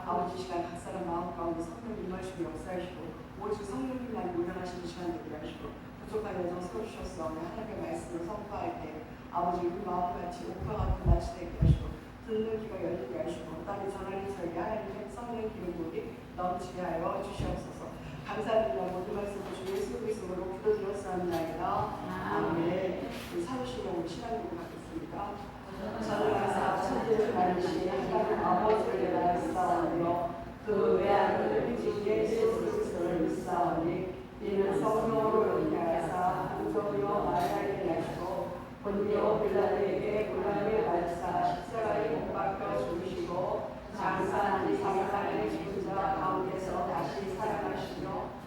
아버지 시간 각 사람 마음 가운데 성령 임하시고 역사하시고 오직 성령님만 운영하시는 시간 되게 하시고 부족한 여정 세워주셨사오니 하나님의 말씀을 선포할 때 아버지 우리 마음같이 옥과 같은 낯이 되게 하시고 듣는 귀가 열리게 하시고 땅에 전하는 저에게 하나님의 성령 기름부이 넘치게 하여 주시옵소서. 감사드리며 모든 말씀 주 예수 그리스도로 기도드렸사옵나이다. 아멘. 사무실로 우리 시간 보고 가겠습니다. 저는 항상 천지를 만드신 하나님 아버지를 나아가사오며 그 외아들을 빚게 예수 그리스도를 믿사오니 이는 성령으로 인하여서 한정이요 마리아에게 나시고 본디오 빌라도에게 곤란을 받으사 십자가에 못 박혀 죽으시고 장사한 지 3일만에 죽은 자 가운데서 다시 살아나시며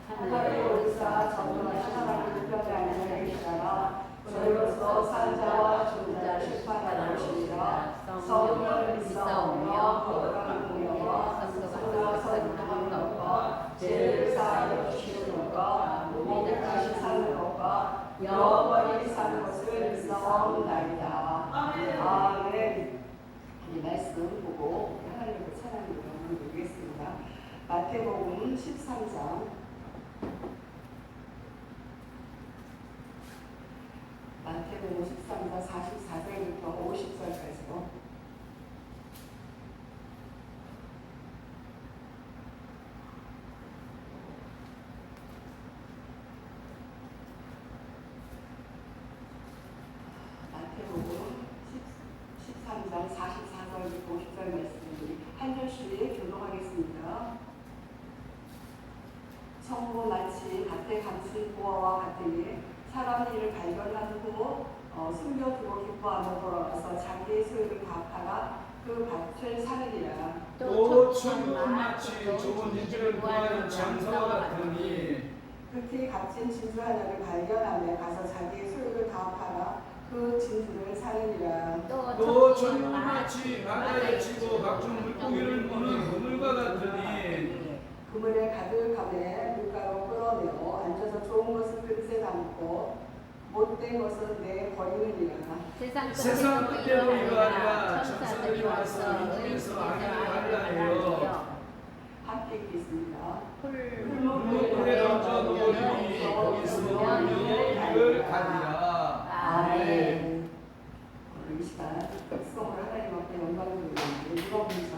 하늘에 오르사 전능하신 하나님 우편에 앉아 계시다가 저희로서 산자와 죽은 심판하러 오시리라. 성령을 믿사오며 거룩한 공예와 성도와 선한 것과 죄를 사하여 주시는 것과 몸을 다시 사는 것과 영원히 사는 것을 믿사옵나이다. 아멘. 이 말씀 보고 하나님의 찬양으로 드리겠습니다. 마태복음 13장 마태복음 13장 44절부터 50절까지요. 마태복음 13장 44절부터 50절 말씀을 한 절씩 교독하겠습니다. 청고 마치 밭에 감춘 보화와 같으니 사람 일을 발견한 후 숨겨두고 기뻐하며 돌아와서 자기의 소유를 갚아가 그 밭을 사느니라. 또 천국 마치 좋은 진주를 구하는 장사와 같으니 극히 값진 진주 하나를 발견하며 가서 자기의 소유를 다 팔아 그 진주를 사느니라. 또 천국 마치 바다에 치고 각종 물고기를 모는 그물과 같으니 그물에 가득함에 물가로 끌어내어 앉아서 좋은 것을 그릇에 담고 못된 것은 내버리느니라. 세상 끝대로 이러하리라. 천사들이 와서 이 중에서 악인을 발견하여 함께 읽겠습니다. 풀무불에 던져 놓으리니 거기서 영원히 가리라. 아멘. 이 시간 특성을 하나님 앞에 영광을 드리는데 읽어보면서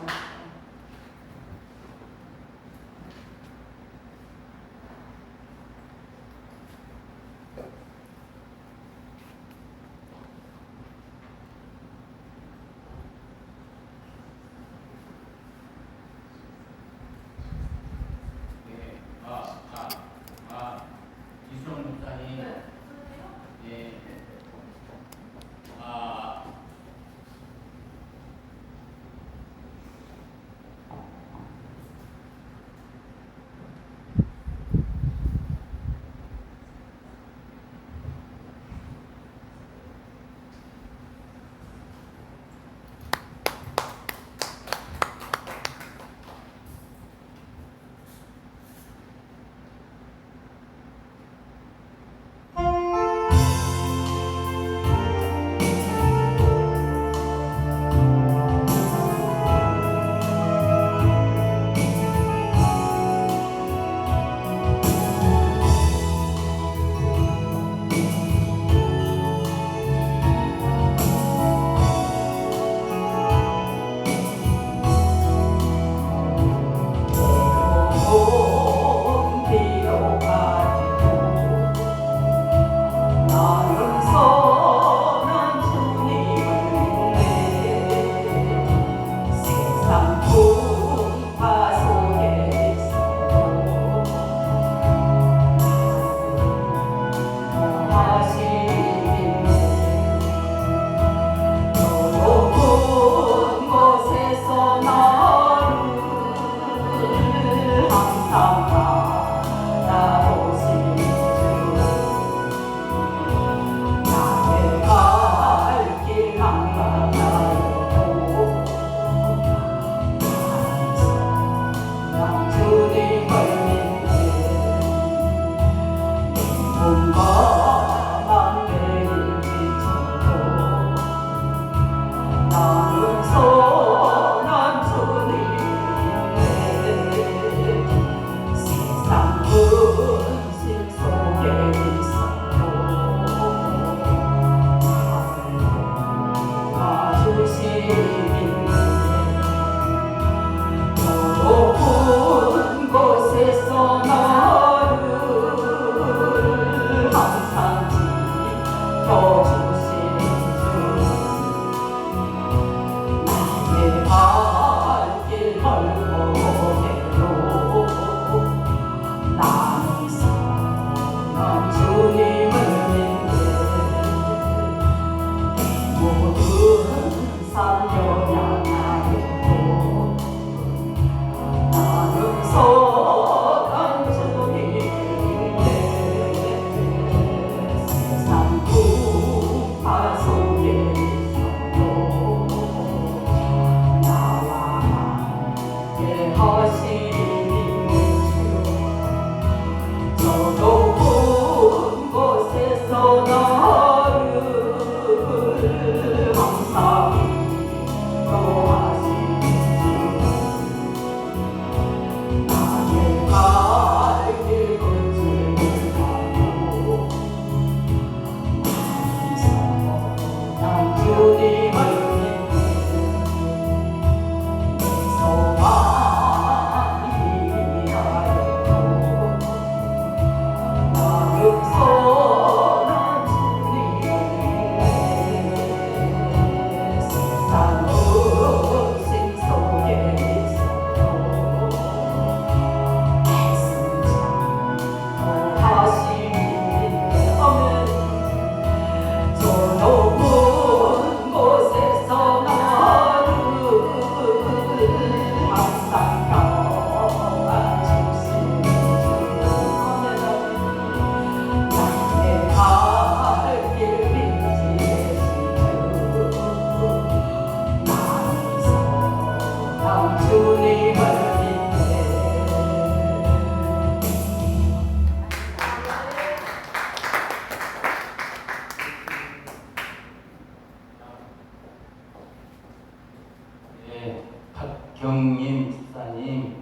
박경림 집사님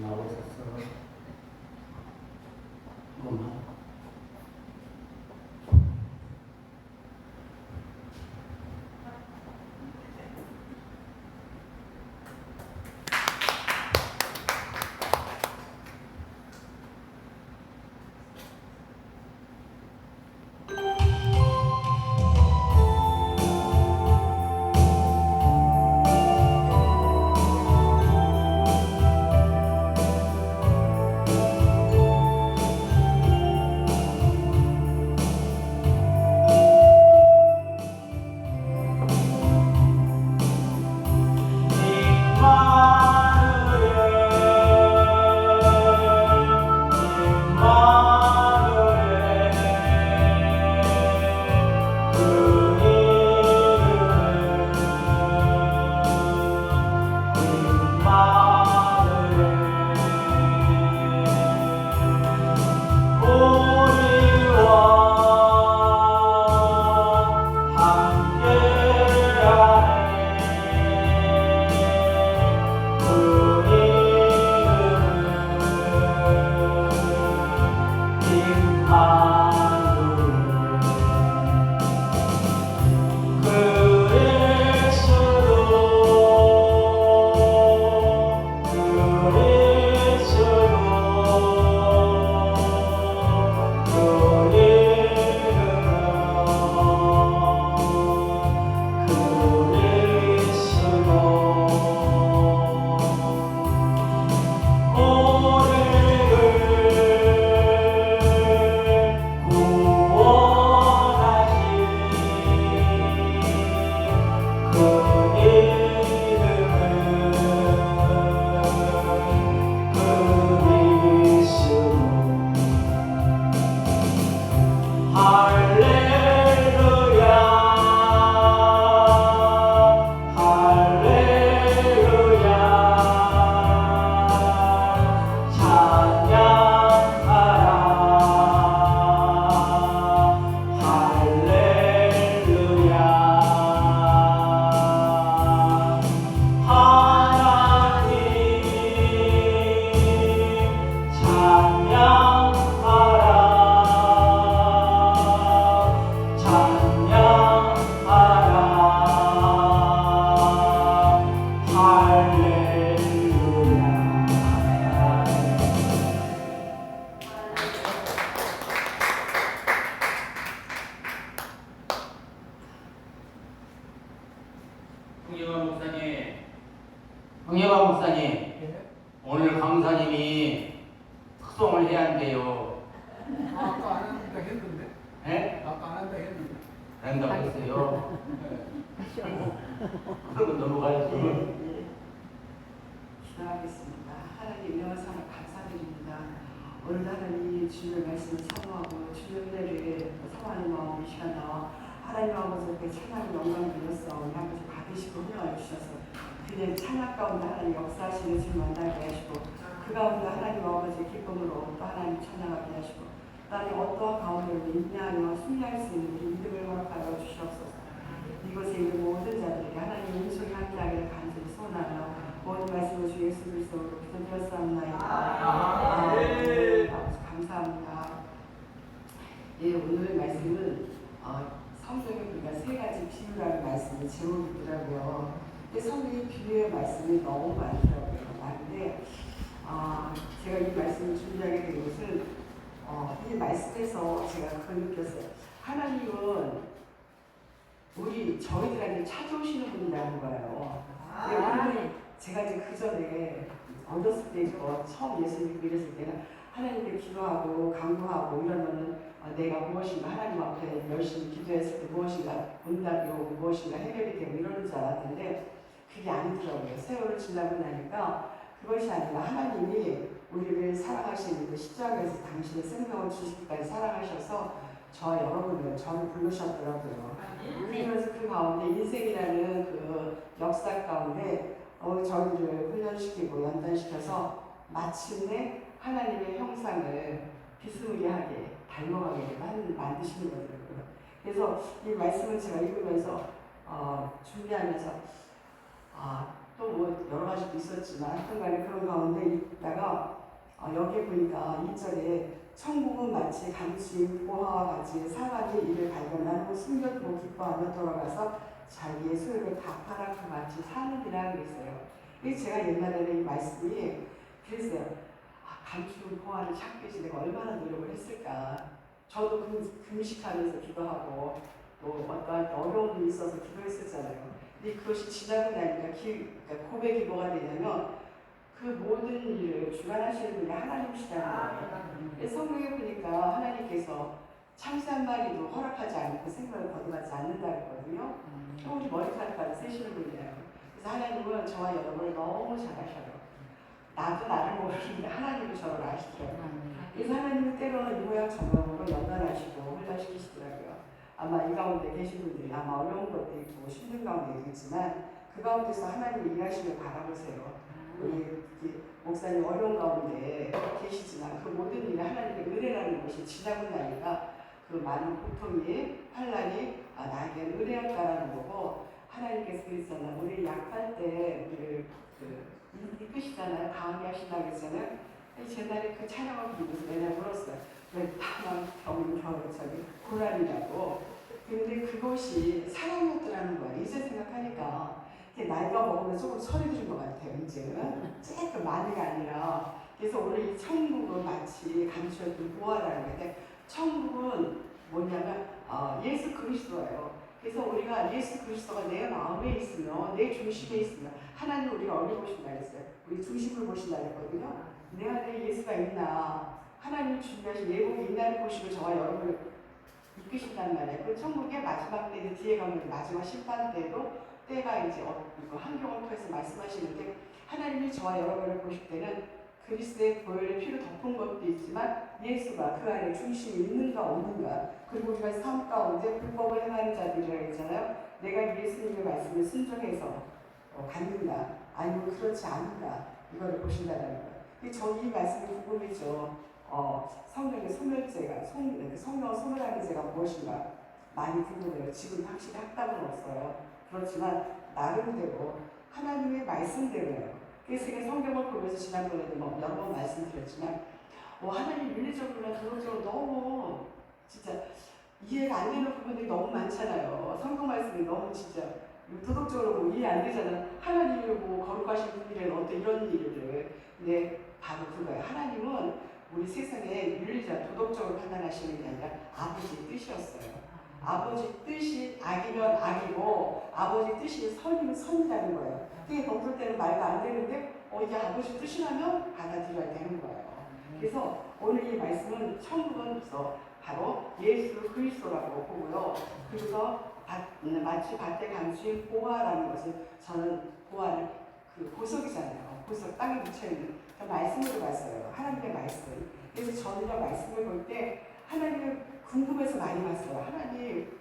나오셔서 조금만. 홍예화 목사님, 예? 오늘 강사님이 특송을 해야 한대요. 아까 안 한다 했는데. 예? 아까 안 한다 했는데. 한다고 했어요. 네. 그러면 넘어가야지. 기도하겠습니다. 하나님 영원상을 감사드립니다. 오늘 하나님 주님의 말씀을 사모하고 주님의 은혜를 사모하는 마음으로 이 시간 나와 하나님 아버지께 찬양의 영광을 드렸어. 우리 아버지 받으시고 흘러와 주셔서 그냥 찬양 가운데 하나님 역사하시는 줄 만나게 하시고 그 가운데 하나님 아버지의 기쁨으로 또 하나님 찬양하게 하시고 또 하나님 어떠한 가운데로 인내하며 승리할 수 있는 믿음을 허락하여 주시옵소서. 이곳에 있는 모든 자들에게 하나님 은총이 함께하기를 간절히 소원하며 모든 말씀을 주 예수 그리스도로 기도드렸사옵나이다. 아멘. 아버지 감사합니다. 예, 오늘 말씀은 성경에 보니까 세 가지 비유라는 말씀이 제목이더라고요. 근데 성경의 비유의 말씀이 너무 많더라고요. 많은데 제가 이 말씀을 준비하게 된 것은 이 말씀에서 제가 그걸 느꼈어요. 하나님은 저희들한테 찾아오시는 분이라는 거예요. 제가 이제 그 전에 어렸을 때 처음 예수 믿고 이랬을 때는 하나님께 기도하고 강구하고 이러면은 내가 무엇인가 하나님 앞에 열심히 기도했을 때 무엇인가 응답이 오고 무엇인가 해결이 되고 이러는 줄 알았는데 그게 아니더라고요. 세월을 지나고 나니까 그것이 아니라 하나님이 우리를 사랑하시는 그 십자가에서 당신의 생명을 주시기까지 사랑하셔서 저와 여러분을 저를 부르셨더라고요. 그러면서 그 가운데 인생이라는 그 역사 가운데 저희를 훈련시키고 연단시켜서 마침내 하나님의 형상을 비스무리하게 닮아가게 만드시는 거더라고요. 그래서 이 말씀을 제가 읽으면서 준비하면서 또 뭐 여러 가지도 있었지만 하여튼간에 그런 가운데 있다가 여기 보니까 2절에 천국은 마치 감추인 보화와 같이 사람이 이를 발견한 후 숨겨두고 기뻐하며 돌아가서 자기의 소유를 다 팔아 그 같이 사느니라 그랬어요. 제가 옛날에는 이 말씀이 그랬어요. 감추인 보화를 찾기 위해서 내가 얼마나 노력을 했을까. 저도 금식하면서 기도하고 또 어떠한 어려움이 있어서 기도했었잖아요. 근데 그것이 지나고 나니까 그러니까 고백이 뭐가 되냐면 그 모든 일을 주관하시는 분이 하나님이시라는 거예요. 성경에 보니까 하나님께서 참새 한 마리도 허락하지 않고 생명을 거둬가지 않는다 그랬거든요. 또 우리 머리카락까지 세시는 분이에요. 그래서 하나님은 저와 여러분을 너무 잘 아셔요. 나도 나를 모르는데 하나님이 저를 아시더라고요. 그래서 하나님은 때로는 이 모양 저 모양으로 연단하시고 훈련시키시더라고요. 아마 이 가운데 계신 분들이 아마 어려운 것도 있고 힘든 가운데 있겠지만 그 가운데서 하나님이 일하시길 바라보세요. 우리 목사님 어려운 가운데 계시지만 그 모든 일이 하나님의 은혜라는 것이 지나고 나니까 그 많은 고통이 환난이 나에게 은혜였다라는 거고 하나님께서 그랬잖아요. 우리 약할 때 우리를 이끄시잖아요. 강하게 하신다고 했잖아요. 제날에 그 찬양을 부르면서 맨날 울었어요. 왜 다만 저기 고난이라고. 근데 그것이 사랑이었더라는 거예요. 이제 생각하니까 나이가 먹으면 조금 소리 들은 것 같아요. 이제는 조금 많이가 아니라. 그래서 오늘 이 천국은 마치 감추었던 보화라는 건데 천국은 뭐냐면 예수 그리스도예요. 그래서 우리가 예수 그리스도가 내 마음에 있으면 내 중심에 있으면 하나님 우리가 어디 보신다 그랬어요. 우리 중심을 보신다 그랬거든요. 내 안에 예수가 있나 하나님 준비하신 예복이 있나를 보시고 저와 여러분을 이끄신단 말이에요. 그 천국의 마지막 때 뒤에 가면 마지막 심판 때도 때가 이제 한경을 통해서 말씀하시는데 하나님이 저와 여러분을 보실 때는 그리스도의 보혈의 피로 덮은 것도 있지만 예수가 그 안에 중심이 있는가 없는가 그리고 우리가 삶 가운데 불법을 행하는 자들이라고 했잖아요. 내가 예수님의 말씀을 순종해서 갖는가 아니면 그렇지 않은가 이거를 보신다는 거예요. 저는 이 말씀이 궁금했죠. 성령의 소멸제가 성령을 소멸하는 제가 무엇인가 많이 궁금해요. 지금 확실히 학답은 없어요. 그렇지만 나름대로 하나님의 말씀대로요. 그래서 성경을 보면서 지난번에도 여러 번 말씀드렸지만 하나님 윤리적으로나 도덕적으로 너무 진짜 이해가 안 되는 부분들이 너무 많잖아요. 성경 말씀이 너무 진짜 도덕적으로 이해 안 되잖아요. 하나님이 거룩하신 분이라는 어떤 이런 일을. 근데 바로 그거예요. 하나님은 우리 세상에 윤리적 도덕적으로 판단하시는 게 아니라 아버지의 뜻이었어요. 아버지 뜻이 악이면 악이고 아버지 뜻이 선이면 선이라는 거예요. 그게 덮을 때는 말도 안 되는데 이게 아버지 뜻이라면 받아들여야 되는 거예요. 그래서 오늘 이 말씀은 천국은 바로 예수 그리스도라고 보고요. 그래서 마치 밭에 감추인 보화라는 것은 저는 보화는 그 보석이잖아요. 보석 땅에 묻혀있는 그 말씀으로 봤어요. 하나님의 말씀. 그래서 저는 이 말씀을 볼 때 하나님을 궁금해서 많이 봤어요. 하나님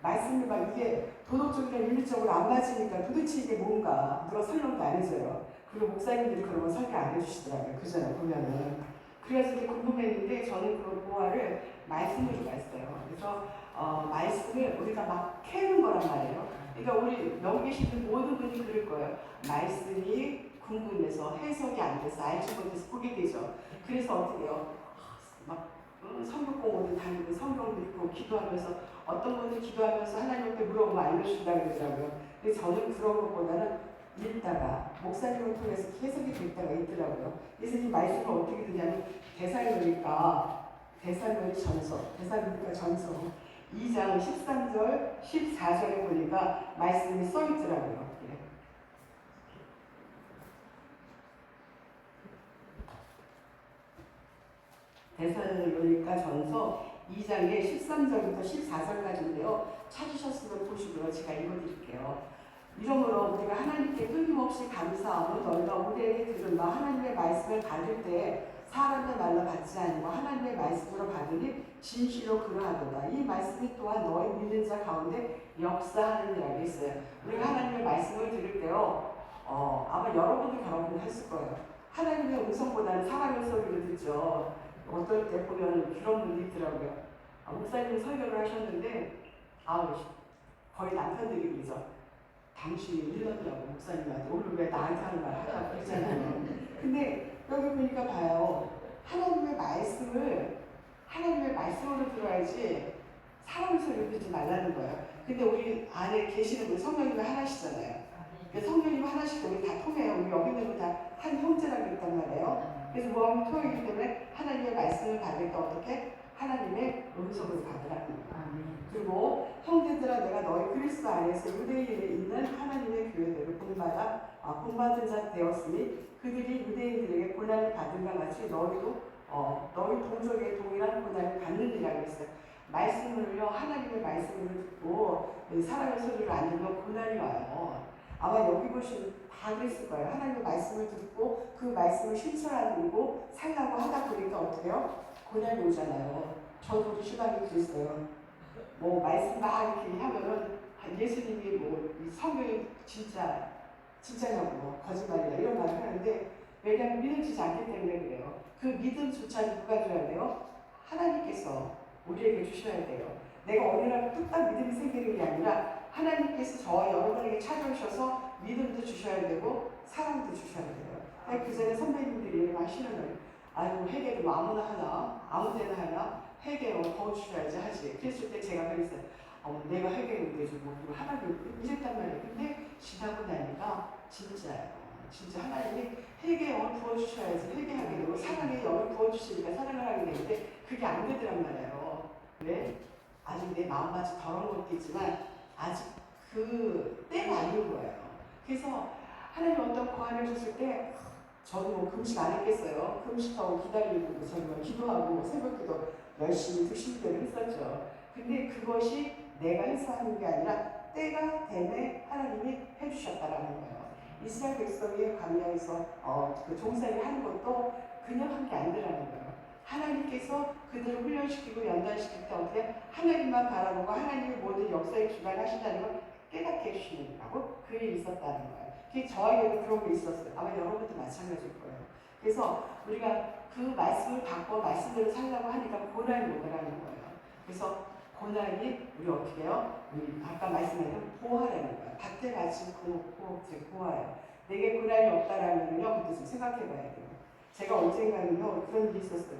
말씀이 막 이게 도덕적이나 윤리적으로 안 맞으니까 도대체 이게 뭔가 누가 설명도 안 해줘요. 그리고 목사님들이 그런 거 설명 안 해주시더라고요. 그전에 보면은. 그래서 이렇게 궁금했는데 저는 그 보화를 말씀으로 봤어요. 그래서 말씀을 우리가 막 캐는 거란 말이에요. 그러니까 우리 여기 계시는 모든 분이 그럴 거예요. 말씀이 궁금해서 해석이 안 돼서 알지 못해서 보게 되죠. 그래서 어떻게 해요? 막 성경 공부도 다니고 성경도 읽고 기도하면서 어떤 분은 기도하면서 하나님께 물어보면 알려준다 그러더라고요. 근데 저는 그런 것보다는 읽다가 목사님을 통해서 해석이 될 때가 있더라고요. 그래서 이 말씀을 어떻게 드냐면 대살로니가 전서 2장 13절 14절에 보니까 말씀이 써 있더라고요. 예. 데살로니가 전서 2장의 13절부터 14절까지인데요. 찾으셨으면 보시고요. 제가 읽어드릴게요. 이러므로 우리가 하나님께 끊임없이 감사하고 너희가 우리에게 들은 바 하나님의 말씀을 받을 때 사람의 말로 받지 아니고 하나님의 말씀으로 받으니 진실로 그러하도다. 이 말씀이 또한 너희 믿는 자 가운데 역사하느니라고 했어요. 우리가 하나님의 말씀을 들을 때요. 아마 여러분도 경험을 했을 거예요. 하나님의 음성보다는 사람의 소리를 듣죠. 어떨 때 보면 그런 분이 있더라고요. 목사님 설교를 하셨는데 거의 남편들이 그러죠. 당신이 일렀냐고 목사님한테 오늘 왜 나한테 하는 말 하냐고 그랬잖아요. 근데 여기 보니까 봐요. 하나님의 말씀으로 들어야지 사람의 소리를 듣지 말라는 거예요. 근데 우리 안에 계시는 분 성령님이 하나시잖아요. 성령님 하나씩 우리 다 통해요. 우리 여기 있는 분 다 한 형제라고 했단 말이에요. 그래서 모함이 통하기 때문에 하나님의 말씀을 받을 때 어떻게? 하나님의 음성을 받으라는 거예요. 그리고 형제들아 내가 너희 그리스도 안에서 유대인에 있는 하나님의 교회들을 본받은 자 되었으니 그들이 유대인들에게 고난을 받은 것 같이 너희도 너희 동족의 동일한 고난을 받느니라고 했어요. 말씀을요 하나님의 말씀을 듣고 사람의 소리를 안 들으면 고난이 와요. 아마 여기 보시면 다 그랬을 거예요. 하나님의 말씀을 듣고 그 말씀을 실천하고 살라고 하다 보니까 어떻게 해요? 고난이 오잖아요. 저도 시간이 있어요. 뭐 말씀 막 이렇게 하면은 예수님이 뭐 성경이 진짜냐고 거짓말이야 이런 말을 하는데 왜냐하면 믿어지지 않기 때문에 그래요. 그 믿음조차 누가 줘야 돼요? 하나님께서 우리에게 주셔야 돼요. 내가 어느 날 뚝딱 믿음이 생기는 게 아니라 하나님께서 저와 여러분에게 찾아오셔서 믿음도 주셔야 되고 사랑도 주셔야 돼요. 그 전에 선배님들이 하시는 거예요. 아유 회개도 뭐 아무나 하나 아무 데나 하나 회개 더 주셔야지 하지. 그랬을 때 제가 그랬어요. 내가 회개를 내주고 하나님 이랬단 말이에요. 근데 지나고 나니까 진짜 하나님이 회개에 부어주셔야지 회개하게 되고 사랑에 영을 부어주시니까 사랑을 하게 되는데 그게 안 되더란 말이에요. 왜? 아직 내 마음까지 더러운 것도 있지만 아직 그 때가 아닌 거예요. 그래서 하나님 어떤 고안을 줬을 때 저도 뭐 금식 안 했겠어요. 금식하고 기다리고 정말 기도하고 새벽기도 열심히 2시대를 했었죠. 근데 그것이 내가 해서 하는 게 아니라 때가 되매 하나님이 해주셨다라는 거예요. 이스라엘 백성이 광야에서 그 종살이 하는 것도 그냥 한 게 아니라는 거예요. 하나님께서 그들을 훈련시키고 연단시킬 때 어떻게 하나님만 바라보고 하나님의 모든 역사에 주관하신다는 걸 깨닫게 해주시느라고 그 일이 있었다는 거예요. 저에게도 그런 게 있었어요. 아마 여러분도 마찬가지일 거예요. 그래서 우리가 그 말씀을 받고 말씀대로 살려고 하니까 고난이 오더라는 거예요. 그래서 고난이 우리 어떻게 해요? 우리 아까 말씀하신 보화라는 거예요. 밭에 갇힌 보화예요. 내게 고난이 없다라면요, 그때 좀 생각해 봐야 돼요. 제가 언젠가는요, 그런 일이 있었어요.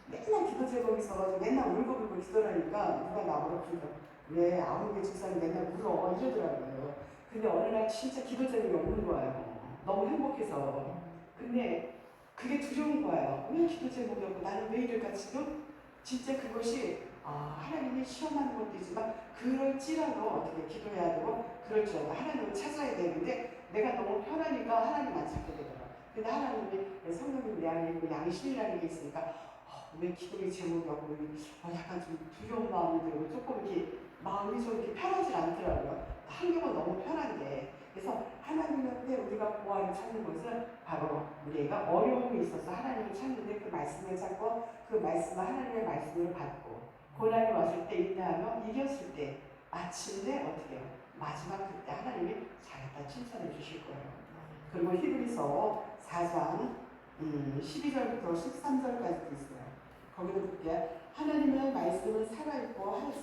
맨날 기도 제목이 있어가지고 맨날 울고불고 기도를 하니까 누가 나보고 그러죠. 왜 아무개 집사님 맨날 울어? 이러더라고요. 근데 어느 날 진짜 기도 제목이 없는 거예요. 너무 행복해서. 근데 그게 두려운 거예요. 왜 기도 제목이 없고 나는 왜 이럴까 지금? 진짜 그것이 하나님이 시험하는 것도 있지만 그럴지라도 어떻게 기도해야 되고 그럴 줄 알고 하나님을 찾아야 되는데 내가 너무 편하니까 하나님만 찾게 되더라고요. 근데 하나님이 성령님 내 안에 있고 양심이라는 게 있으니까 왜 기도의 제목이 없고 약간 좀 두려운 마음이 들고 조금 이렇게 마음이 좀 이렇게 편하지 않더라고요. 환경은 너무 편한데 그래서 하나님 옆에 우리가 보화를 찾는 것은 바로 우리가 어려움이 있어서 하나님을 찾는데 그 말씀을 찾고 그 말씀을 하나님의 말씀을 받고 고난이 왔을 때 인내하며 이겼을 때 마침내 어떻게 해요? 마지막 그때 하나님이 잘했다 칭찬해 주실 거예요. 그리고 히브리서 4장 12절부터 13절까지도 있어요. 거기도 볼게요. 하나님의 말씀은 살아있고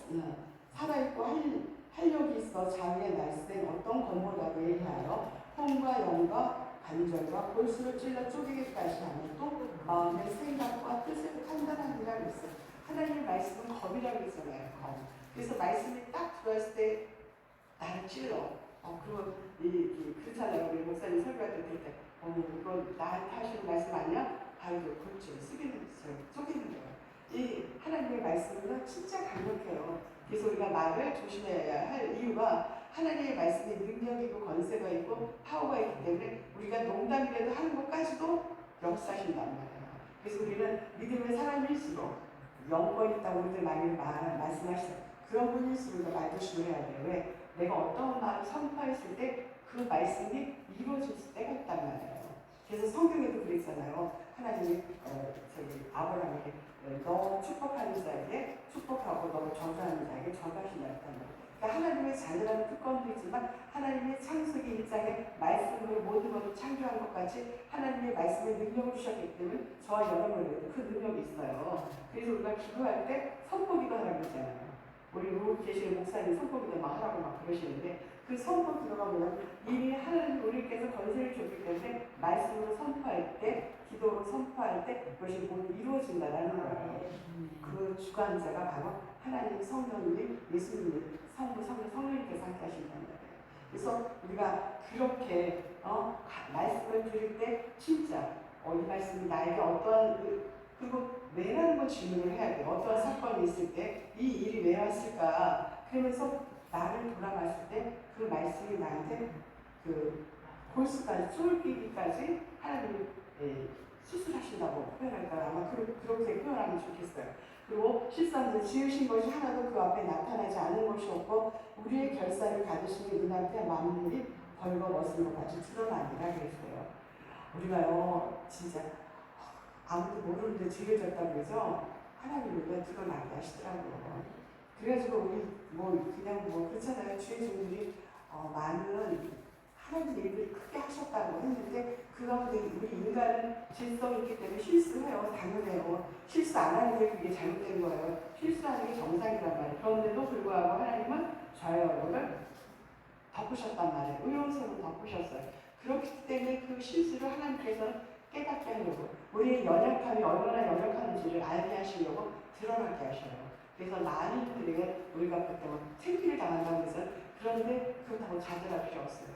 활력이 있어 자유에 날쌘 어떤 검보다도 예리하여 혼과 영과 관절과 골수를 찔러 쪼개기까지 하는 또 마음의 생각과 뜻을 판단하느라 그랬어요. 하나님의 말씀은 검이라고 했잖아요. 검. 그래서 말씀이 딱 들어왔을 때 나를 찔러. 그러면 그렇잖아요. 우리 목사님 설교할 때 그럴 때 이거 나한테 하시는 말씀 아니야? 바로 골줄 쓰기는 쪼개는 거예요. 이 하나님의 말씀은 진짜 강력해요. 그래서 우리가 말을 조심해야 할 이유가 하나님의 말씀에 능력이고 권세가 있고 파워가 있기 때문에 우리가 농담이라도 하는 것까지도 역사하신단 말이에요. 그래서 우리는 믿음의 사람일수록 영권 있다고 우리들 많이 말씀하시죠. 그런 분일수록 우리가 말 조심을 해야 돼요. 왜? 내가 어떤 말을 선포했을 때 그 말씀이 이루어질 때가 있단 말이에요. 그래서 성경에도 그랬잖아요. 하나님이 아브라함에게 너 축복하는 자에게 축복하고 너 저주하는 자에게 저주하신다 했단 말이에요. 그러니까 하나님의 자녀라는 특권도 있지만 하나님의 창세기 1장에 말씀으로 모든 것을 창조한 것 같이 하나님의 말씀에 능력을 주셨기 때문에 저와 여러분에게도 그 능력이 있어요. 그래서 우리가 기도할 때 선포기도 하라고 했잖아요. 우리 계시는 목사님 선포기도 막 하라고 막 그러시는데 그 선포 들어가면 이미 하나님 우리께서 권세를 줬기 때문에 말씀으로 선포할 때 기도로 선포할 때 그것이 모두 이루어진다라는 거예요. 그 주관자가 바로 하나님 성령님 예수님 성령님께서 함께 하신다는 거예요. 그래서 우리가 그렇게 말씀을 드릴 때 진짜 이 말씀이 나에게 어떠한 그리고 왜라는 걸 질문을 해야 돼요. 어떠한 사건이 있을 때 이 일이 왜 왔을까? 그러면서 나를 돌아봤을 때 그 말씀이 나한테 그 골수까지 쫄기기까지 하나님이 수술하신다고 표현할까요? 아마 그렇게 표현하면 좋겠어요. 그리고 실상은 지으신 것이 하나도 그 앞에 나타나지 않은 것이 없고 우리의 결사를 받으시니 눈앞에 만물이 벌거벗은 것 같이 드러나니라 그랬어요. 우리가요 진짜 아무도 모르는데 죄를 졌다고 그러죠? 하나님이 우리가 드러나게 하시더라고요. 그래가지고 우리 그렇잖아요. 주의 종들이 많은 하나님 일을 크게 하셨다고 했는데 그 가운데 우리 인간은 질성이 있기 때문에 실수해요. 당연해요. 실수 안 하는 게 그게 잘못된 거예요. 실수하는 게 정상이란 말이에요. 그런데도 불구하고 하나님은 저의 얼굴을 덮으셨단 말이에요. 의로우심을 덮으셨어요. 그렇기 때문에 그 실수를 하나님께서는 깨닫게 하려고 우리의 연약함이 얼마나 연약한지를 알게 하시려고 드러나게 하셔요. 그래서 많은 분들에게 우리가 그때 창피를 당한다고 해서 그런데 그렇다고 자제할 필요 없어요.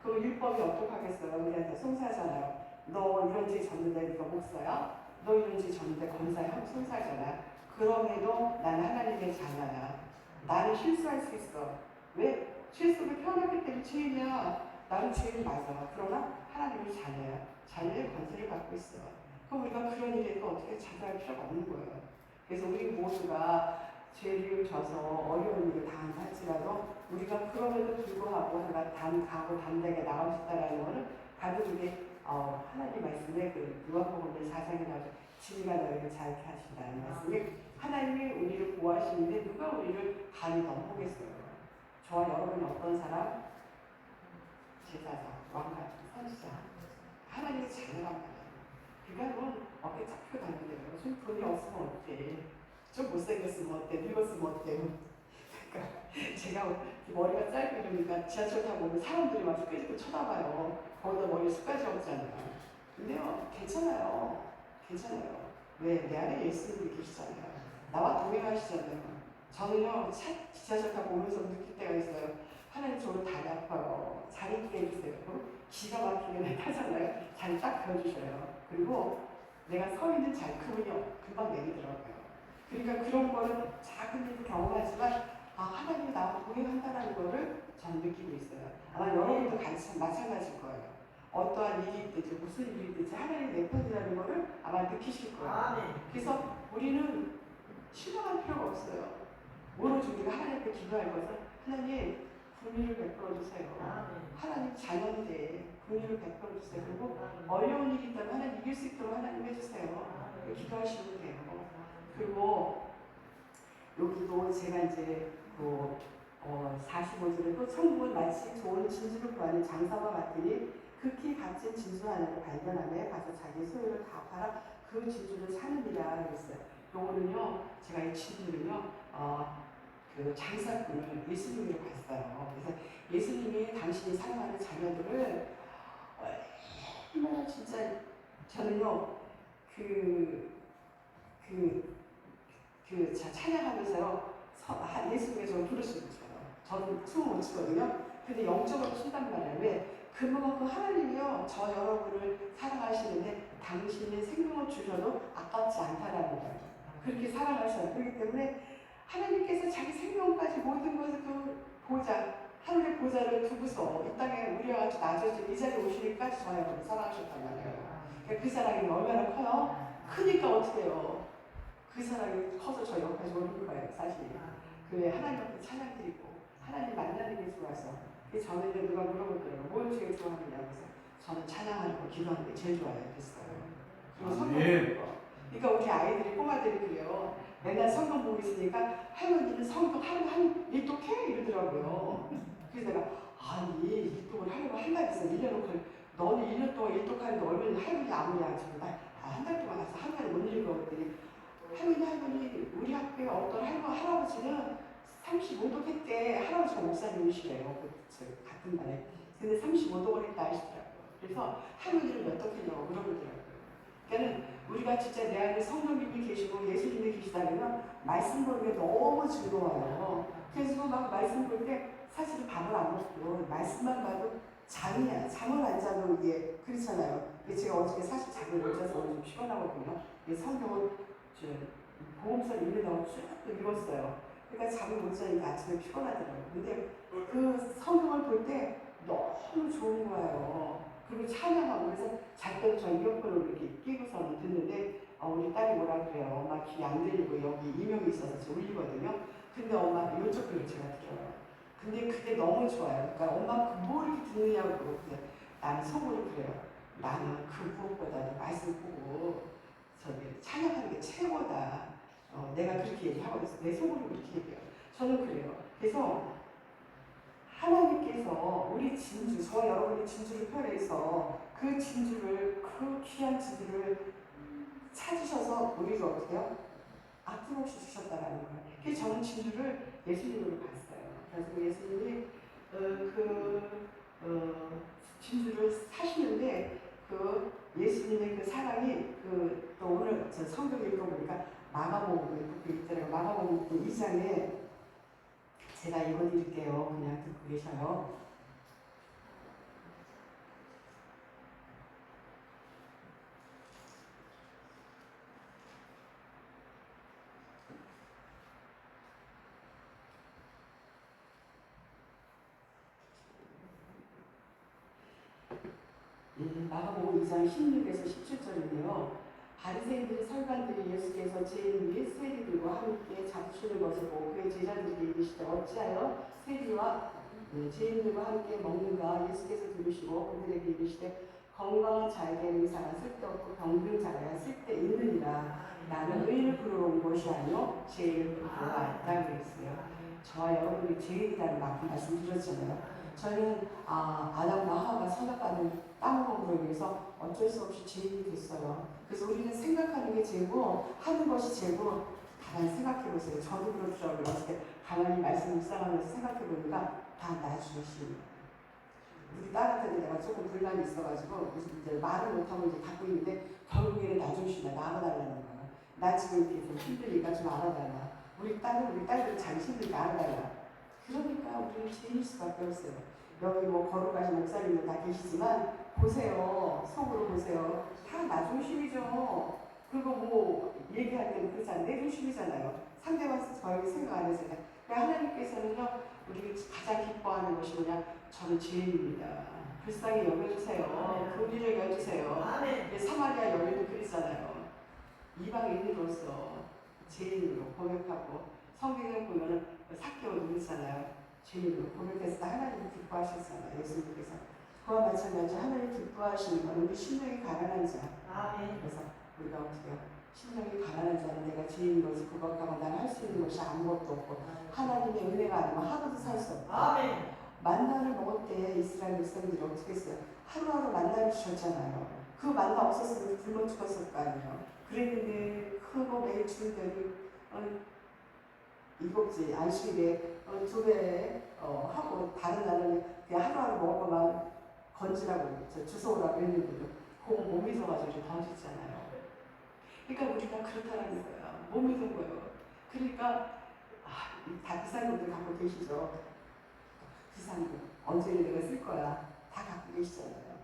그럼 율법이 어떡하겠어요? 우리한테 송사하잖아요. 너 이런 죄 졌는데 네가 목사야? 너 이런 죄 졌는데 검사야? 송사하잖아. 그럼에도 나는 하나님의 자녀야. 나는 실수할 수 있어. 왜? 실수를 표현하기 때문에 죄인이야. 나는 죄인 맞아. 그러나 하나님의 자녀야. 자녀의 권세를 갖고 있어. 그럼 우리가 그런 일에도 어떻게 자제할 필요가 없는 거예요. 그래서 우리 모두가 죄를 져서 어려운 일을 당한다 할지라도 우리가 그럼에도 불구하고 우리가 강하고 담대하게 나갈 수 있다는 것은 다들 우리 하나님 말씀에 그 누가복음 4장에 나오죠. 진리가 너희를 자유케 하신다는 말씀이 하나님이 우리를 보호하시는데 누가 우리를 감히 넘보겠어요. 저와 여러분이 어떤 사람? 제사장, 왕같은 선지자, 하나님의 자녀란 말이에요. 그러니까 뭐 어깨 잡혀 다니는데요. 좀 돈이 없으면 어때? 좀 못생겼으면 어때? 늙었으면 어때? 그러니까 제가 머리가 짧고 이러니까 지하철 타고 오면 사람들이 막 쑥해지고 쳐다봐요. 거기다 머리에 쑥까지 없잖아요. 근데요, 괜찮아요. 괜찮아요. 왜? 내 안에 예수님이 계시잖아요. 나와 동행하시잖아요. 저는요, 지하철 타고 오면서 느낄 때가 있어요. 하나님 저를 다리 아파요. 잘 있게 해주세요. 기가 막히게 타잖아요. 잘 딱 그어주셔요. 그리고 내가 서 있는 잘 크면요, 금방 내리더라고요. 그러니까 그런 거는 작은 일을 경험하지만 하나님이 나와 동행한다는 거를 저는 느끼고 있어요. 아마 여러분도 같이 마찬가지일 거예요. 어떠한 일이 있든지 무슨 일이 있든지 하나님이 내 편이라는 거를 아마 느끼실 거예요. 그래서 우리는 실망할 필요가 없어요. 오로지 우리가 하나님 앞에 기도할 것은 하나님 긍휼을 베풀어 주세요. 하나님 자녀인데 긍휼을 베풀어 주세요. 그리고 어려운 일이 있다면 하나님 이길 수 있도록 하나님 해주세요. 기도하시면 돼요. 그리고 여기도 제가 이제 45절에 또 천국은 마치 좋은 진주를 구하는 장사와 같으니 극히 값진 진주 하나를 발견하며 가서 자기 소유를 다 팔아 그 진주를 사느니라 그랬어요. 요거는요, 제가 이 진주는요, 그 장사꾼을 예수님으로 봤어요. 그래서 예수님이 당신이 사랑하는 자녀들을 얼마나 진짜 저는요, 찬양하면서요, 예수님의 저를 부르시는 거예요. 저는 춤을 못 추거든요. 근데 영적으로 춘단 말이에요. 왜? 그만큼 하나님이요, 저 여러분을 사랑하시는데 당신의 생명을 주셔도 아깝지 않다라는 거예요. 그렇게 사랑하셔요. 그렇기 때문에 하나님께서 자기 생명까지 모든 것을 그 보좌, 하늘의 보좌를 두고서 이 땅에 우리와 같이 낮아진 이 자리에 오시니까 저 여러분을 사랑하셨단 말이에요. 그러니까 그 사랑이 얼마나 커요? 크니까 어떻게 해요? 그 사랑이 커서 저 옆에 오는 거예요, 사실. 그 하나님 앞에 찬양 드리고 하나님 만나는 게 좋아서. 저는 이제 누가 물어보더라고요. 뭘 제일 좋아하느냐고 해서 저는 찬양하는 거, 기도하는 게 제일 좋아요. 그랬어요. 그리고 성경 보는 거. 그러니까 우리 아이들이, 꼬마들이 그래요. 맨날 성경 보고 있으니까 할머니는 성경 하루에 한 일독해? 이러더라고요. 그래서 내가 아니 일독을 하려고 한 달 있어. 1년 놓고 너는 1년 동안 일독하는데 얼마나 할머니 아무냐. 지금 한 달 동안 가서 한 달에 못 읽어. 그랬더니 할머니 우리 학교에 어떤 할아버지는 35도 했대. 할아버지가 목사님이시래요. 같은 반에. 근데 35도를 했다 하시더라고요. 그래서 할머니를 몇 도 했냐고 물어보더라고요. 그러니까 우리가 진짜 내 안에 성령님이 계시고 예수님이 계시다면 말씀 보는 게 너무 즐거워요. 그래서 막 말씀 볼 때 사실은 밥을 안 먹고 말씀만 봐도 잠이야. 잠을 안 자도 이게 그렇잖아요. 제가 어저께 사실 잠을 못 자서 오늘 좀 피곤하거든요. 성경을 보험서를 읽는다고 쭉 읽었어요. 그러니까 잠을 못 자니까 아침에 피곤하더라고요. 근데 그 성경을 볼 때 너무 좋은 거예요. 그리고 찬양하고 그래서 잘 때도 저 이어폰을 이렇게 끼고서는 듣는데 우리 딸이 뭐라 그래요. 엄마 귀 안 들리고 여기 이명이 있어서 저 울리거든요. 근데 엄마 이쪽 귀를 제가 들어요. 근데 그게 너무 좋아요. 그러니까 엄마 뭘 이렇게 듣느냐고 그러는데 나는 속으로 그래요. 나는 그 무엇보다도 말씀 보고 저기 찬양하는 게 최고다. 내가 그렇게 얘기하고 있어. 내 속으로 그렇게 얘기해요. 저는 그래요. 그래서 하나님께서 우리 진주, 저 여러분의 진주를 펴내서 그 진주를, 그 귀한 진주를 찾으셔서 우리가 어떻게 해요? 아낌없이 주셨다라는 거예요. 그래서 저는 진주를 예수님으로 봤어요. 그래서 예수님이 진주를 사시는데 그 예수님의 그 사랑이 또 오늘 저 성경 읽어보니까 마가복음 그 있더라고요. 마가복음 2장에 제가 읽어드릴게요. 그냥 듣고 계셔요. 마가복음 2장 16에서 17절인데요. 바리새인들의 서기관들이 예수께서 죄인 및 세리들과 함께 잡수는 것을 보고 그의 제자들에게 이르시되 어찌하여 세리와 죄인들과 함께 먹는가. 예수께서 들으시고 그들에게 이르시되 건강한 자에게 의사가 쓸데없고 병든 자에게 쓸데있느니라. 나는 의인을 부르러 온 것이 아니요 죄인을 부르러 왔다 그랬어요. 저와 여러분이 죄인이라는 말씀 드렸잖아요. 저희는 아담과 하와가 선악과를 따먹음으로 인해서 어쩔 수 없이 죄인이 됐어요. 그래서 우리는 생각하는 게 죄고 하는 것이 죄고 가만히 생각해보세요. 저도 그렇더라고요. 어떻게 가만히 말씀 묵상하면서 생각해보니까 다 나주신 우리 딸한테는 내가 조금 불만이 있어가지고 이제 말을 못하고 이제 갖고 있는데 결국에는 나주신다. 나 알아달라는 거야. 나 지금 이렇게 좀 힘드니까 좀 알아달라. 우리 딸들은 자기 힘드니까 알아달라. 그러니까 우리는 죄인일 수밖에 없어요. 여기 뭐 거룩하신 목사님들 다 계시지만 보세요. 속으로 보세요. 다 나 중심이죠. 그리고 뭐 얘기할 때는 그렇잖아요. 내 중심이잖아요. 상대방 저에게 생각 안 했어요. 하나님께서는요. 우리 가장 기뻐하는 것이 뭐냐. 저는 죄인입니다. 불쌍히 여겨주세요. 긍휼을 여겨주세요. 사마리아 여인도 그러잖아요. 이방인으로서 죄인으로 고백하고 성경에 보면은 삭개오도 그렇잖아요. 죄인으로 고백했을 때 하나님이 기뻐하셨잖아요. 예수님께서. 그와 마찬가지로 하나님 기뻐하시는 것은 우리 심령이 가난한 자. 그래서 우리가 어떻게 해요? 심령이 가난한 자는 내가 죄인 것을 그것하고 난 할 수 있는 것이 아무것도 없고 하나님의 은혜가 아니면 하루도 살 수 없다. 아멘. 만나를 먹을 때 이스라엘 백성들이 어떻게 했어요? 하루하루 만나를 주셨잖아요. 그 만나 없었으면 굶어 죽었을 거 아니에요. 그랬는데 그거 매일 주는 대로 일곱째 안식일에 두 배 하고 다른 날은 그냥 하루하루 먹어만 건지라고 주워오라고 했는데도 그거 못 믿어가지고 던지잖아요. 그러니까 우리가 그렇다는 거야. 못 믿은 거예요. 그러니까 다 비상금들 갖고 계시죠. 비상금 언제 내가 쓸 거야. 다 갖고 계시잖아요.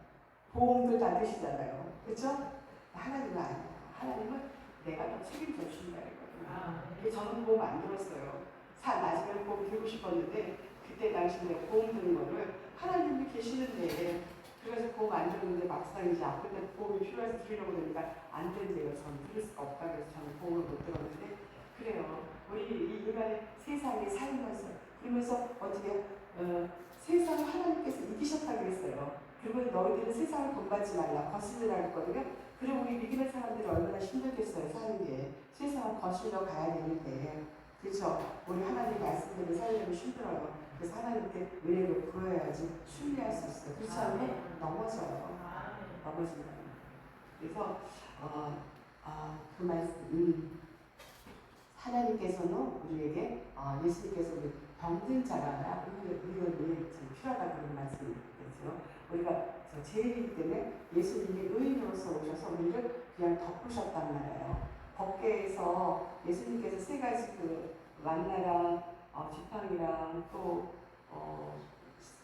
보험들 다 드시잖아요. 그렇죠? 하나님은 아니에요. 하나님은 내가 더 책임져 주신다 이거든요. 저는 보험 안 들었어요. 나중에 보험 들고 싶었는데 그때 당시 내가 보험 드는 거를 하나님이 계시는데 그래서 보험 안 들었는데 막상 이제 아플 때 보험이 필요해서 들으려고 그러니까 안 된대요. 저는 들을 수가 없다 그래서 저는 보험을 못 들었는데 그래요. 우리 이 인간의 세상에 살면서 그러면서 어떻게 세상을 하나님께서 이기셨다 그랬어요. 그리고 너희들은 세상을 본받지 말라 거슬리라 했거든요. 그리고 우리 믿음의 사람들이 얼마나 힘들겠어요. 사는 게 세상을 거슬러 가야 되는데 그렇죠. 우리 하나님 말씀대로 살려면 힘들어요. 그래서 하나님께 은혜를 보여야지 순리할 수 있어요. 그렇지 않으면 넘어져요. 넘어진다. 그래서 그 말씀 하나님께서는 우리에게 예수님께서 우리 병든 자가 의원이 필요하다고 그런 말씀이겠죠. 우리가 죄인이기 때문에 예수님이 의인으로서 오셔서 우리를 그냥 덮으셨단 말이에요. 법궤에서 예수님께서 세 가지 그 만나랑 지팡이랑 또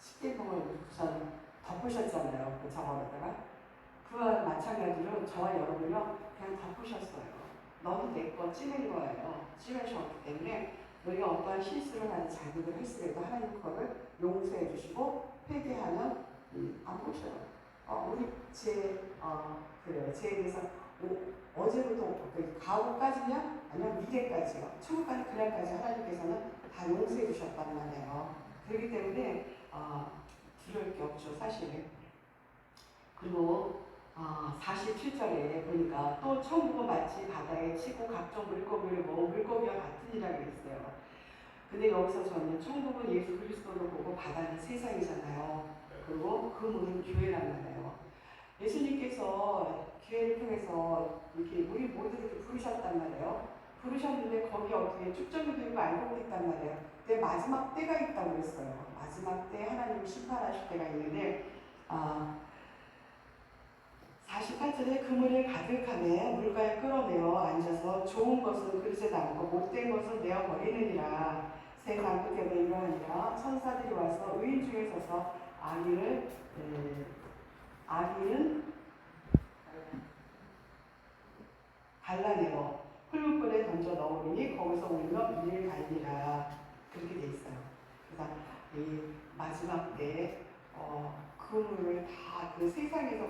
십계명을 우선 덮으셨잖아요. 그 저거에다가 그와 마찬가지로 저와 여러분요 그냥 덮으셨어요. 너도 내 거 찌는 거예요. 찌르셨기 때문에 너희가 어떠한 실수를 하는 자격을 했으려도 하나님 그거를 용서해 주시고 회개하면 안 보셔요. 우리 그래요. 죄에 대해서 어제부터 과거까지냐 아니면 미래까지요. 천국 가는 그날까지 하나님께서는 다 용서해 주셨단 말이에요. 그렇기 때문에 두려울 게 없죠 사실. 그리고 47절에 보니까 또 천국은 마치 바다에 치고 각종 물고기를 먹은 물고기와 같으니라 그랬어요. 근데 여기서 저는 천국은 예수 그리스도를 보고 바다는 세상이잖아요. 그리고 그 물은 교회란 말이에요. 예수님께서 교회를 통해서 이렇게 우리 모두를 부르셨단 말이에요. 부르셨는데 거기 어떻게 축적이 되고 알고 있단 말이에요. 근데 마지막 때가 있다고 그랬어요. 마지막 때 하나님이 심판하실 때가 있는데 48절에 그물을 가득하며 물가에 끌어내어 앉아서 좋은 것은 그릇에 담고 못된 것은 내어 버리느니라. 세상 끝에도 이러하니라. 천사들이 와서 의인 중에 서서 악인은 갈라내어 흙물에 던져 넣으리니 거기서 울며 이를 갈리라. 그렇게 돼 있어요. 그래서 이 마지막 때 그물을 다 그 세상에서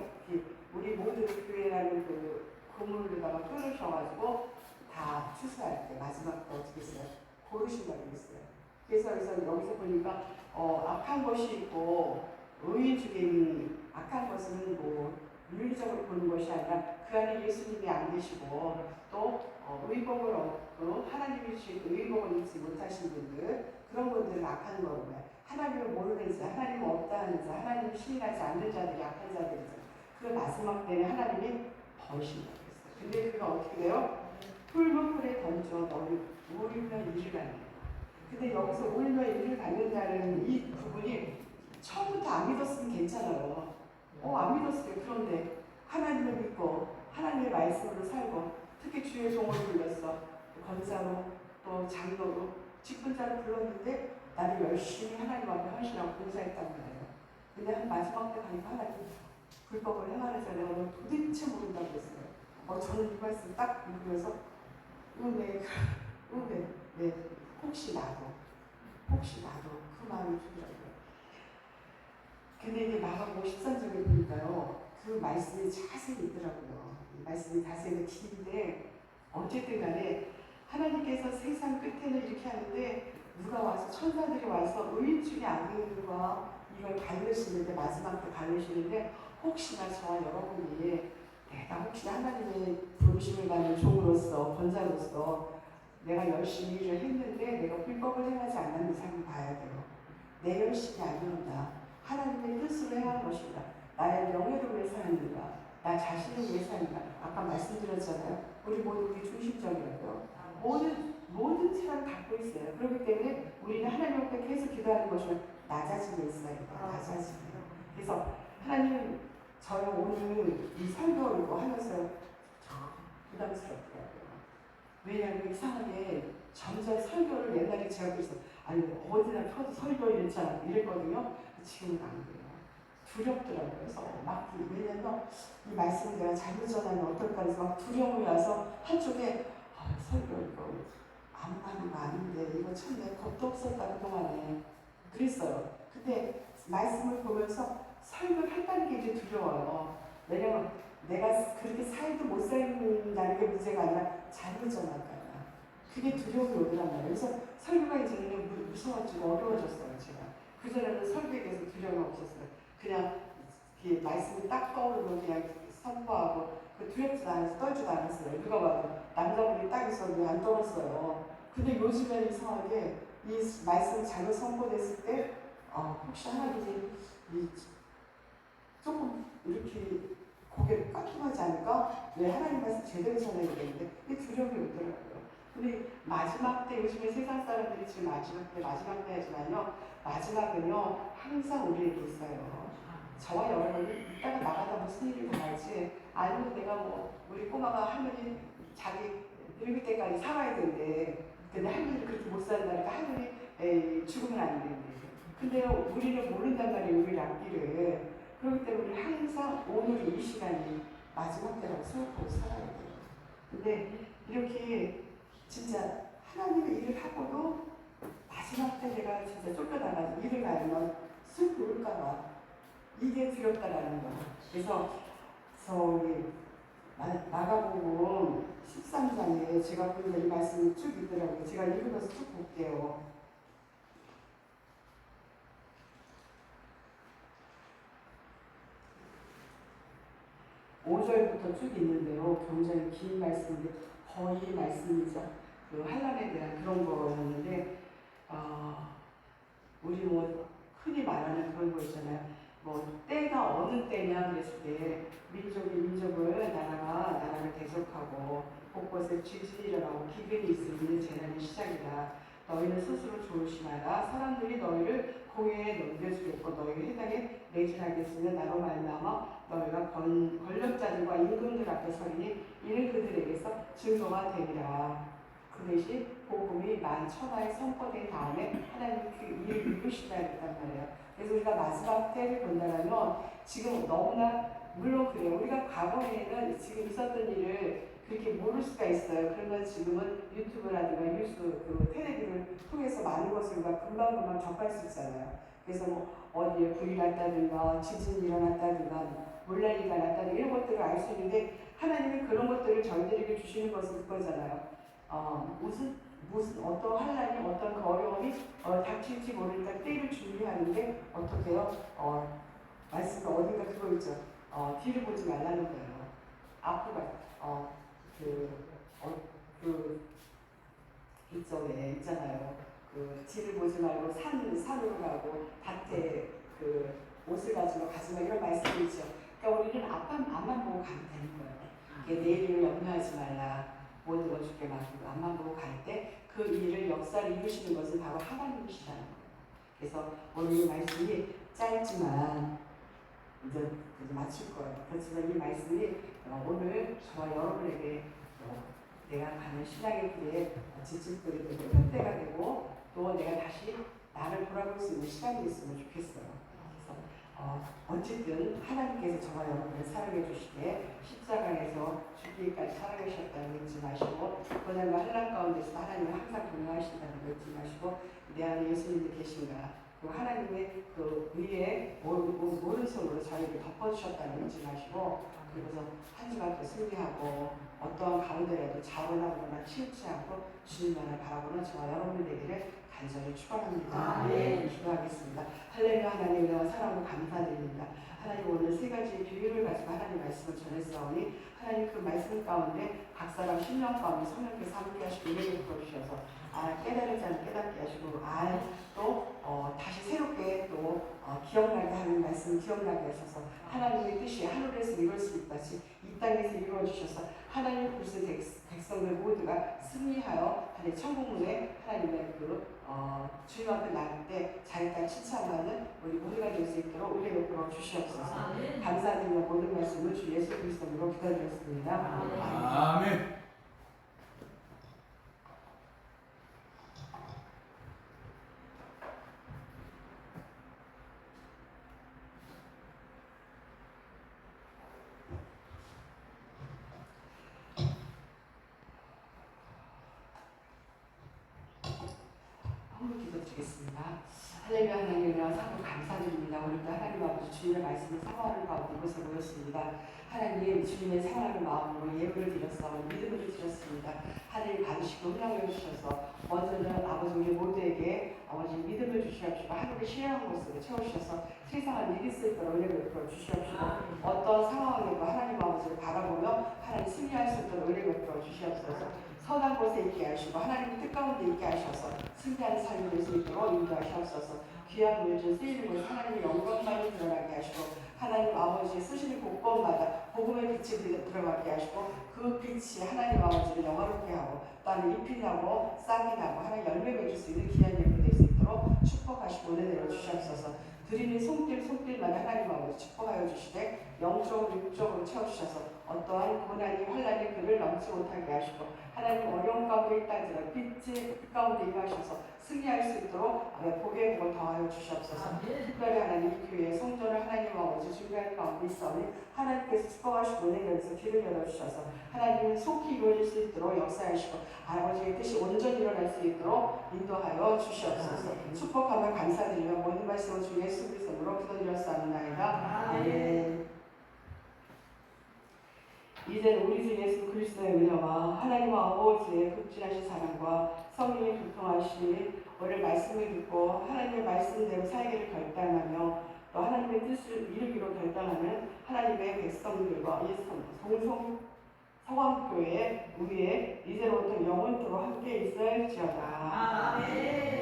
우리 모두 교회라는 그 그물에다가 끊으셔가지고 다 추수할 때 마지막 때 어떻게 했어요? 고르신다고 했어요. 그래서 여기서 보니까 악한 것이 있고 의인 중에 있는 악한 것은 뭐 윤리적으로 보는 것이 아니라 그 안에 예수님이 안 계시고 또 의복을 얻고 하나님이 주신 의복을 잊지 못하신 분들 그런 분들은 악한 거고요. 하나님을 모르는 자, 하나님을 없다는 자, 하나님을 신뢰하지 않는 자들이 악한 자들이죠. 그 마지막 때는 하나님이 버리신다고 했어요. 근데 그가 어떻게 돼요? 붉은 풀에 던져 너희 울며 이를 갖는. 근데 여기서 울며 이를 갖는다는 이 부분이 처음부터 안 믿었으면 괜찮아요. 안 믿었어요. 그런데 하나님을 믿고 하나님의 말씀으로 살고 특히 주의 종을 불렀어. 권사로 또 장로로 직분자로 불렀는데 나를 열심히 하나님 앞에 헌신하고 봉사했단 말이에요. 근데 한 마지막 때 가니까 하나님 불법을 행하는 자를 너는 도대체 모른다고 했어요. 저는 이 말씀 딱 읽으면서 네, 혹시 나도 그 마음이 들더라고요. 근데 이제 마가복음 13장에 보니까요, 그 말씀이 자세히 있더라고요. 이 말씀이 자세히 긴데 어쨌든 간에 하나님께서 세상 끝에는 이렇게 하는데 누가 와서 천사들이 와서 의인 중에 악인들과 이걸 가르시는데 마지막 때 가르시는데 혹시나 저와 여러분이 내가 혹시 하나님의 부르심을 받는 종으로서 권사로서 내가 열심히 일을 했는데 내가 불법을 행하지 않는 이상을 봐야 돼요. 내 열심이 아니온다. 하나님의 뜻으로 행한 것이다. 나의 명예를 위해서 하는가, 나 자신을 위해서 하는가. 아까 말씀드렸잖아요. 우리 모두 우리 중심적이라고요. 모든 체험을 갖고 있어요. 그렇기 때문에 우리는 하나님 앞에 계속 기도하는 것은 낮아지고 있어요. 낮아지고. 그래서 하나님, 저는 오늘 이 설교 이거 하면서 부담스럽더라고요. 왜냐하면 이상하게 점점 설교를 옛날에 제가 그래서 아니 어디나 펴도 설교 이랬거든요. 지금은 안 그래요. 두렵더라고요. 그래서 막 왜냐면 이 말씀을 내가 잘못 전하면 어떨까 해서 막 두려움이 와서 한쪽에 설교 이거 안 하는 거 아닌데 이거 참 내가 겁도 없었다 그동안에 그랬어요. 근데 말씀을 보면서 설교를 한다는 게 이제 두려워요. 왜냐면 내가 그렇게 살도 못 살는다는 게 문제가 아니라 잘못 전할까봐 그게 두려움이 오더란 말이에요. 그래서 설교가 이제는 무서워지고 어려워졌어요. 제가 그전에는 설교에 대해서 두려움이 없었어요. 그냥 말씀이 딱 떠오르고 그냥 선포하고 두렵지도 않아서 떨지도 않았어요. 누가 봐도 남자분이 딱 있었는데 안 떨었어요. 근데 요즘에는 이상하게 이 말씀 잘못 선포됐을 때 혹시 하나님이 조금 이렇게 고개를 깎임하지 않을까? 왜 하나님 말씀 제대로 전해야 되는데 이 두려움이 오더라고요. 근데 마지막 때 요즘에 세상 사람들이 지금 마지막 때 하지만요. 마지막은요 항상 우리에게 있어요. 저와 여러분이 이따가 나가다 무슨 일이 당할지 아니면 내가 우리 꼬마가 할머니 자기 늙을 때까지 살아야 되는데 근데 할머니는 그렇게 못 산다니까 할머니 죽으면 안 되는데 근데 우리는 모른단 말이에요. 우리 앞길을. 그렇기 때문에 항상 오늘 이 시간이 마지막 때라고 생각하고 살아야 돼요. 근데 이렇게 진짜 하나님의 일을 하고도 마지막 때 내가 진짜 쫓겨나가지고 일을 가면 슬프고 울까봐 이게 두렵다라는 거예요. 그래서 저기 마가복음 13장에 제가 보니까 이 말씀이 쭉 있더라고요. 제가 읽으면서 쭉 볼게요. 5절부터 쭉 있는데요. 굉장히 긴 말씀인데 거의 말씀이죠. 그 환란에 대한 그런 거였는데 우리 흔히 말하는 그런 거 있잖아요. 때가 어느 때냐 그랬을 때 민족이 민족을 나라가 나라를 대적하고 곳곳에 쥐질이 일어나고 기근이 있으니 재난의 시작이다. 너희는 스스로 조심하라. 사람들이 너희를 공회에 넘겨주겠고 너희가 해당에 매진하겠으면 나로 말미암아 너희가 권력자들과 임금들 앞에 서리니 이는 그들에게서 증거가 되리라. 그 대신 복음이 만천하에 선포된 다음에 하나님이 그 일을 이루시라 했단 말이에요. 그래서 우리가 마지막 때를 본다면 지금 너무나 물론 그래요. 우리가 과거에는 지금 있었던 일을 그렇게 모를 수가 있어요. 그러면 지금은 유튜브라든가 뉴스, 텔레비를 통해서 많은 것을 우리가 금방금방 접할 수 있잖아요. 그래서 어디에 불이 났다든가 지진이 일어났다든가 물난리가 났다든가 이런 것들을 알 수 있는데 하나님이 그런 것들을 저희들에게 주시는 것은 그거잖아요. 무슨 어떤 환란이 어떤 그 어려움이 닥칠지 모르니까 때를 준비하는데 어떻게 해요? 말씀가 어딘가 그거 있죠. 뒤를 보지 말라는 거예요. 앞으로 이쪽에 있잖아요. 뒤를 보지 말고 산으로 가고 밭에 옷을 가지고 가지 마 이런 말씀이 있죠. 그러니까 우리는 앞만 보고 가면 되는 거예요. 내일을 염려하지 말라. 모든 걸 주께 맡기고 앞만 보고 갈 때 그 일을 역사를 이루시는 것은 바로 하나님이시라는 거예요. 그래서 오늘 이 말씀이 짧지만 이제 마칠 거예요. 그렇지만 이 말씀이 오늘 저와 여러분에게 내가 가는 신앙의 길에 지침거리 되고 푯대가 되고 또 내가 다시 나를 돌아볼 수 있는 시간이 있으면 좋겠어요. 어쨌든 하나님께서 저와 여러분을 사랑해 주시되 십자가에서 죽기까지 사랑하셨다는 거 잊지 마시고 고난과 환난 가운데서 하나님을 항상 동행하신다는 거 잊지 마시고 내 안에 예수님이 계신가 그리고 하나님의 위에 오른손으로 저희를 덮어주셨다는 거 잊지 마시고 그래서 한 주간 또 승리하고 어떠한 가운데라도 자원하거나 치우치 않고 주님만을 바라보는 저와 여러분이 되기를 간절히 축원합니다. 아멘. 기도하겠습니다. 할렐루야. 하나님 은혜와 사랑으로 감사드립니다. 하나님 오늘 세 가지 비유를 가지고 하나님 말씀을 전했사오니 하나님 그 말씀 가운데 각 사람 심령 가운데 성령께서 함께 하시고 은혜를 부어주셔서 깨달을 자는 깨닫게 하시고 또 다시 새롭게 또 기억나게 하는 말씀 기억나게 하셔서 하나님의 뜻이 하늘에서 이룰 수 있다시 이 땅에서 이루어주셔서 하나님 구스 백성들 모두가 승리하여 하나님 천국문에 하나님의 주님 앞에 나갈 때 자기가 칭찬하는 우리 모두가 될 수 있도록 은혜 베풀어 주시옵소서. 감사드리며 모든 말씀을 주 예수 그리스도로 기도드렸습니다. 아멘. 한번 기도드리겠습니다. 할렐루야. 하나님 은혜와 사랑 감사드립니다. 오늘도 하나님 아버지 주님의 말씀을 사모하는 가운데 이곳에 모였습니다. 하나님 주님의 사랑하는 마음으로 예물을 드렸사오니 믿음을 드렸습니다. 하나님 받으시고 훈련을 주셔서 먼저는 아버지 우리 모두에게 아버지 믿음을 주시옵시고 하늘의 신뢰한 곳으로 채우셔서 세상을 이길 수 있도록 은혜를 베풀어 주시옵시고 어떤 상황에도 하나님 아버지를 바라보며 하나님 승리할 수 있도록 은혜를 베풀어 주시옵소서. 선한 곳에 있게 하시고 하나님의 뜻 가운데 있게 하셔서 승리하는 삶이 될 수 있도록 인도하시옵소서. 귀한 물질 쓰이는 곳 하나님의 영광만이 드러나게 하시고 하나님 아버지 쓰시는 곳곳마다 복음의 빛이 들어가게 하시고 그 빛이 하나님 아버지를 영화롭게 하고 또 하나님 잎이 나고 싹이 나고 하나님 열매 맺을 수 있는 귀한 예물 될 수 있도록 축복하시고 은혜 내려 주시옵소서. 드리는 손길마다 하나님 아버지 축복하여 주시되 영적으로 육적으로 채워주셔서 어떠한 고난이 환난이 그를 넘지 못하게 하시고 하나님 어려운 가운데 있다지라 빛 가운데 임하셔서 승리할 수 있도록 복의 복을 더하여 주시옵소서. 특별히 하나님 교회의 성전을 하나님 아버지 준비하는 가운데 있사오니 하나님께서 축복하시고 은혜에서 길을 열어주셔서 하나님은 속히 이루어질 수 있도록 역사하시고 아버지의 뜻이 온전히 일어날 수 있도록 인도하여 주시옵소서. 축복하며 감사드리며 모든 말씀을 주 예수 그리스도로 기도드렸사옵나이다. 아멘. 이제는 우리 주 예수 그리스도의 은혜와 하나님 아버지의 극진하신 사랑과 성령의 교통하심 오늘 말씀을 듣고 하나님의 말씀대로 살기를 결단하며 또 하나님의 뜻을 이루기로 결단하는 하나님의 백성들과 이 성황교회 위에 이제로부터 영원토록 함께 있을지어다. 아멘.